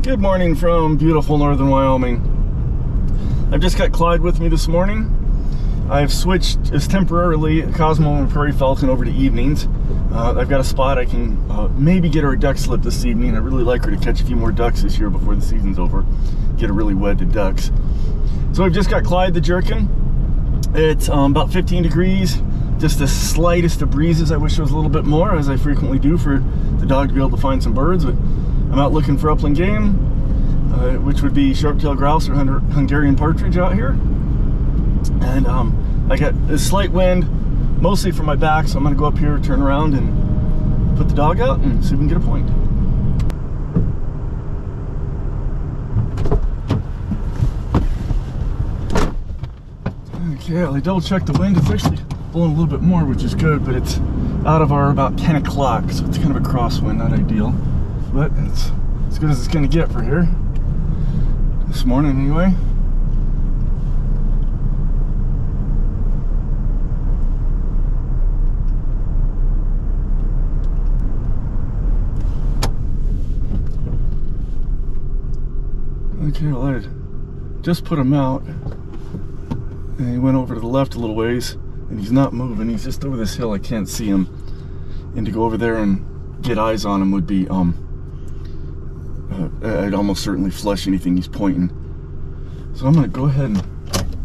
Good morning from beautiful northern Wyoming. I've just got Clyde with me this morning. I've switched as temporarily Cosmo and prairie falcon over to evenings. I've got a spot I can maybe get her a duck slip this evening. I really like her to catch a few more ducks this year before the season's over. Get her really wed to ducks. So I've just got Clyde the gyrkin. It's about 15 degrees. Just the slightest of breezes. I wish there was a little bit more, as I frequently do, for the dog to be able to find some birds. But I'm out looking for upland game, which would be sharp-tailed grouse or Hungarian partridge out here. And I got a slight wind, mostly from my back, so I'm going to go up here, turn around, and put the dog out and see if we can get a point. Okay, well, I double-checked the wind. It's actually blowing a little bit more, which is good, but it's out of our about 10 o'clock, so it's kind of a crosswind, not ideal. But it's as good as it's going to get for here. This morning, anyway. Okay, well, I just put him out, and he went over to the left a little ways, and he's not moving. He's just over this hill. I can't see him, and to go over there and get eyes on him would be I'd almost certainly flush anything he's pointing. So I'm gonna go ahead and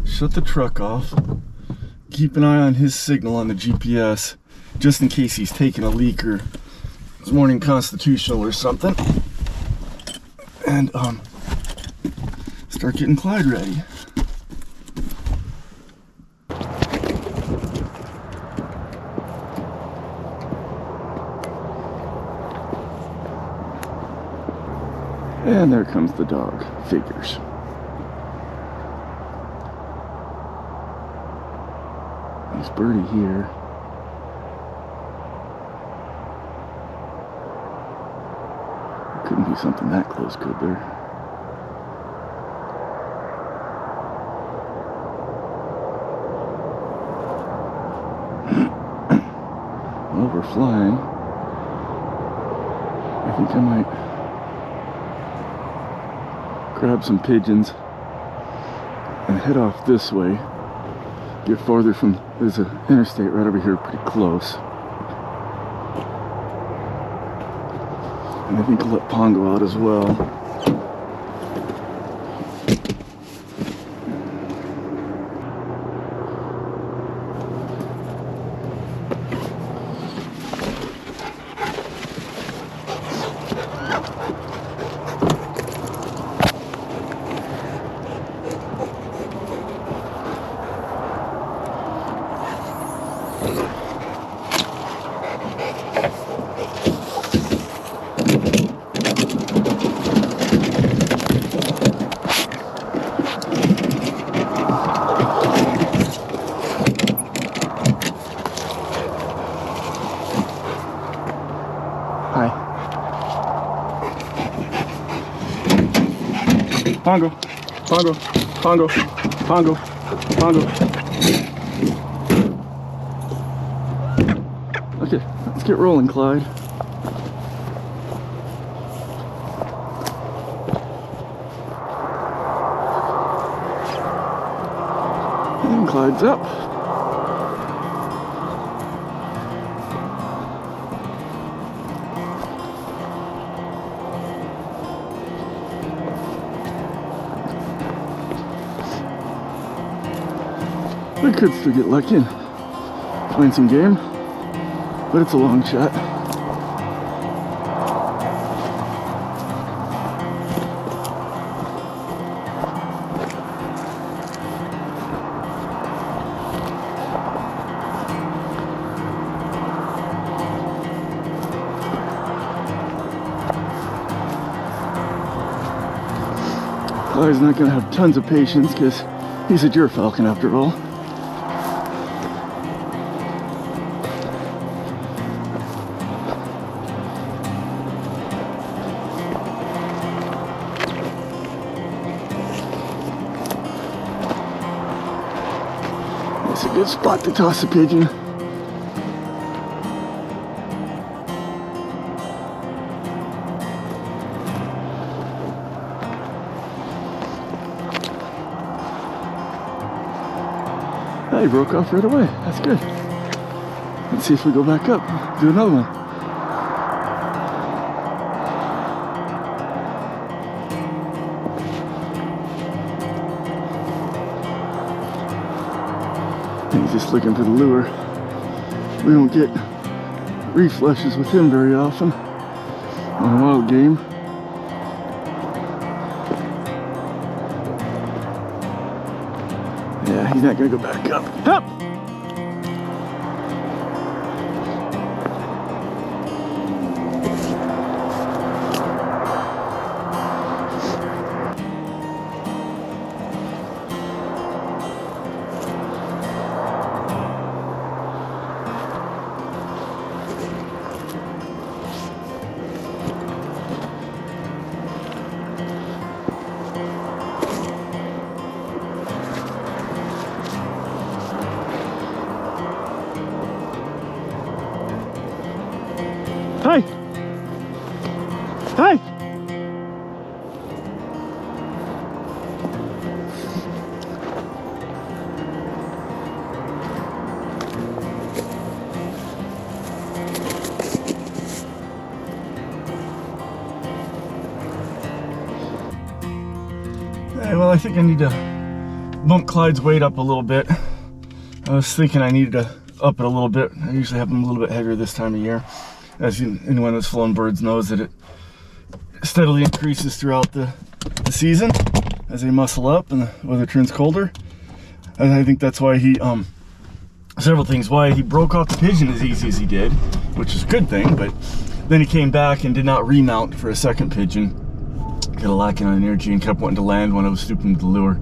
shut the truck off, keep an eye on his signal on the GPS, just in case he's taking a leak or his morning constitutional or something, and start getting Clyde ready. And there comes the dog. Figures. There's Birdie here. Couldn't be something that close, could there? Well, we're flying. I think I might grab some pigeons and head off this way. Get farther from, there's an interstate right over here pretty close. And I think I'll let Pongo out as well. Hi. Pongo, Pongo, Pongo, Pongo, Pongo. Okay, let's get rolling, Clyde. And Clyde's up. We could still get lucky and find some game, but it's a long shot. Clyde's not going to have tons of patience because he's a gyrfalcon after all. It's a good spot to toss a pigeon. He broke off right away. That's good. Let's see if we go back up. Do another one. He's just looking for the lure. We don't get reef flushes with him very often on wild game. Yeah, he's not gonna go back up. Up! Hi! Hi! Hey, well, I think I need to bump Clyde's weight up a little bit. I was thinking I needed to up it a little bit. I usually have him a little bit heavier this time of year. As anyone that's flown birds knows that it steadily increases throughout the season as they muscle up and the weather turns colder. And I think that's why he, several things, why he broke off the pigeon as easy as he did, which is a good thing, but then he came back and did not remount for a second pigeon. Got a lacking on energy and kept wanting to land when I was stooping with the lure.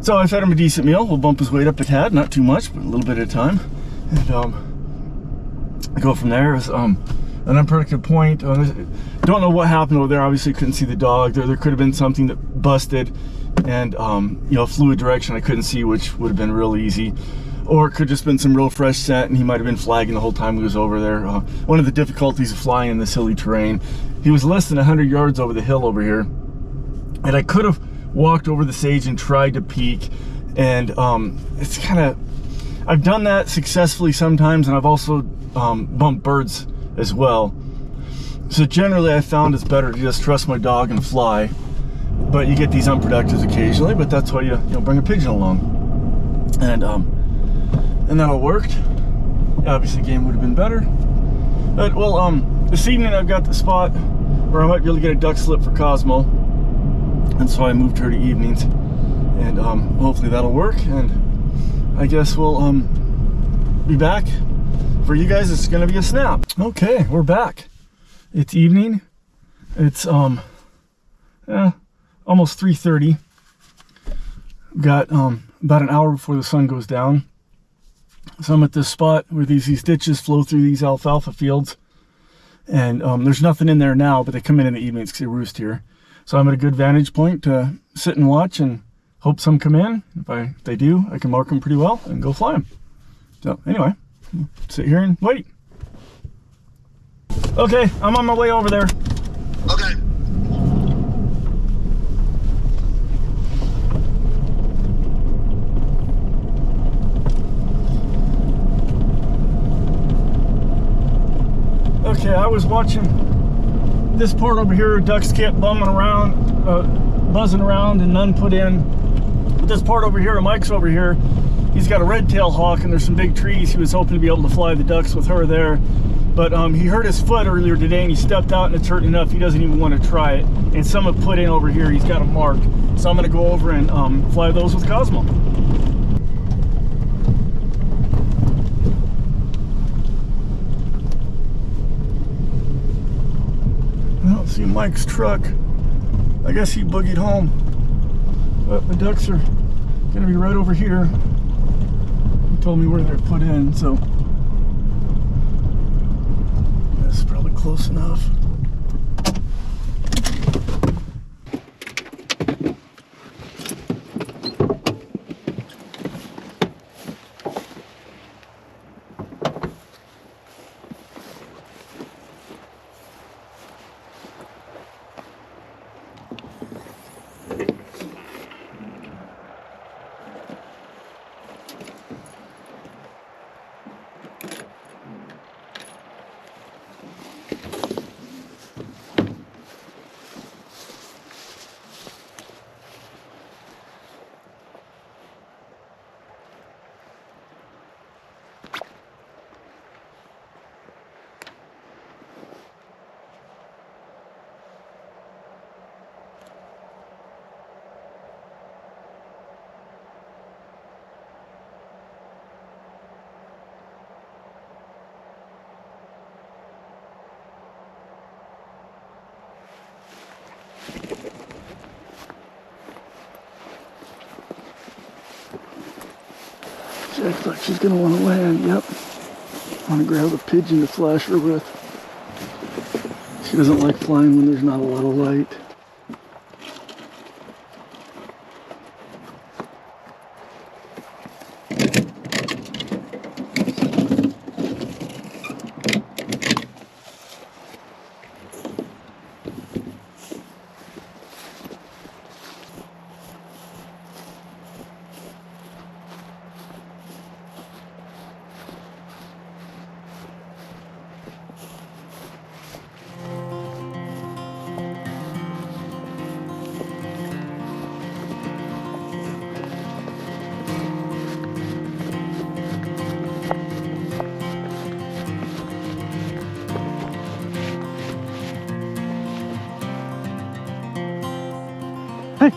So I fed him a decent meal. We'll bump his weight up a tad, not too much, but a little bit at a time. And go from there. Is an unproductive point. Don't know what happened over there. Obviously couldn't see the dog. There could have been something that busted and you know, flew a direction I couldn't see, which would have been real easy. Or it could have just been some real fresh scent and he might have been flagging the whole time he was over there. One of the difficulties of flying in this hilly terrain, he was less than 100 yards over the hill over here. And I could have walked over the sage and tried to peek. And it's kind of, I've done that successfully sometimes, and I've also bumped birds as well. So generally I found it's better to just trust my dog and fly, but you get these unproductives occasionally, but that's why you bring a pigeon along. And that all worked. Obviously game would have been better, but well, this evening I've got the spot where I might be able to get a duck slip for Cosmo, and so I moved her to evenings, and hopefully that'll work. And I guess we'll be back. For you guys, it's gonna be a snap. Okay, we're back. It's evening. It's almost 3:30. We've got about an hour before the sun goes down. So I'm at this spot where these ditches flow through these alfalfa fields, and there's nothing in there now, but they come in the evenings because they roost here. So I'm at a good vantage point to sit and watch and hope some come in. If they do, I can mark them pretty well and go fly them. So anyway, sit here and wait. Okay, I'm on my way over there. Okay. Okay, I was watching this part over here. Ducks kept buzzing around and none put in. This part over here, Mike's over here. He's got a red-tailed hawk and there's some big trees. He was hoping to be able to fly the ducks with her there. But he hurt his foot earlier today and he stepped out and it's hurting enough he doesn't even want to try it. And some have put in over here. He's got them marked. So I'm going to go over and fly those with Cosmo. I don't see Mike's truck. I guess he boogied home. But the ducks are going to be right over here. He told me where they're put in, so that's probably close enough. Looks like she's gonna want to land. Yep. I want to grab a pigeon to flash her with. She doesn't like flying when there's not a lot of light. Hey!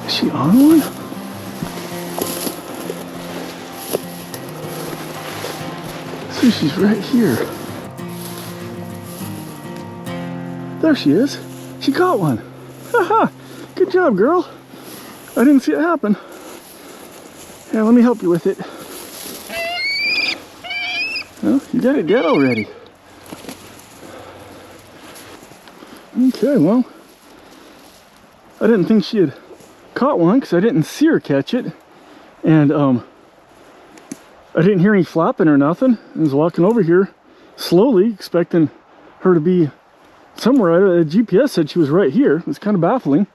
Is she on one? So she's right here. There she is. She caught one. Haha! Good job, girl. I didn't see it happen. Yeah, let me help you with it. Well, you got it dead already. Okay, well, I didn't think she had caught one because I didn't see her catch it, and I didn't hear any flapping or nothing. I was walking over here slowly, expecting her to be somewhere. The GPS said she was right here. It was kind of baffling,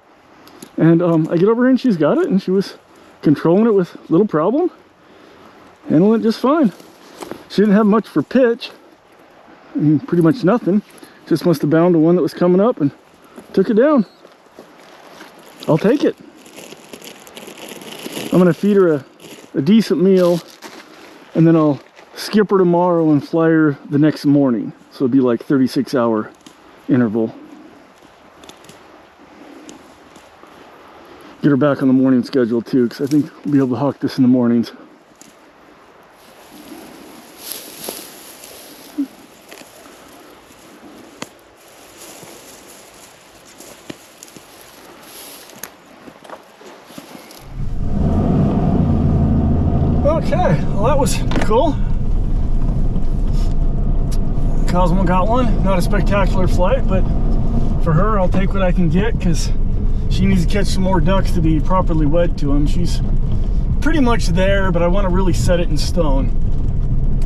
and I get over here and she's got it, and she was controlling it with little problem, handling it just fine. She didn't have much for pitch, I mean, pretty much nothing. Just must have bound to one that was coming up and took it down. I'll take it. I'm gonna feed her a decent meal, and then I'll skip her tomorrow and fly her the next morning. So it'll be like 36-hour interval. Get her back on the morning schedule too, because I think we'll be able to hawk this in the mornings. Okay, well that was cool. Cosmo got one. Not a spectacular flight, but for her I'll take what I can get because she needs to catch some more ducks to be properly wed to them. She's pretty much there, but I want to really set it in stone.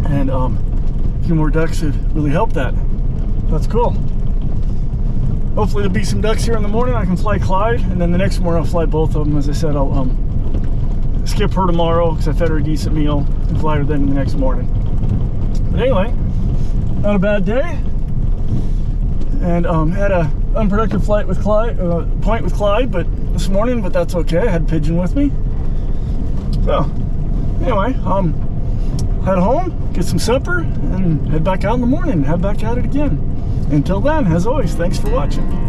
And a few more ducks would really help that. That's cool. Hopefully there'll be some ducks here in the morning. I can fly Clyde, and then the next morning I'll fly both of them. As I said, I'll skip her tomorrow because I fed her a decent meal and fly her then the next morning. But anyway, not a bad day, and had a unproductive flight with Clyde, point with Clyde, but this morning, but that's okay. I had pigeon with me. So anyway, head home, get some supper, and head back out in the morning, head back at it again. Until then, as always, thanks for watching.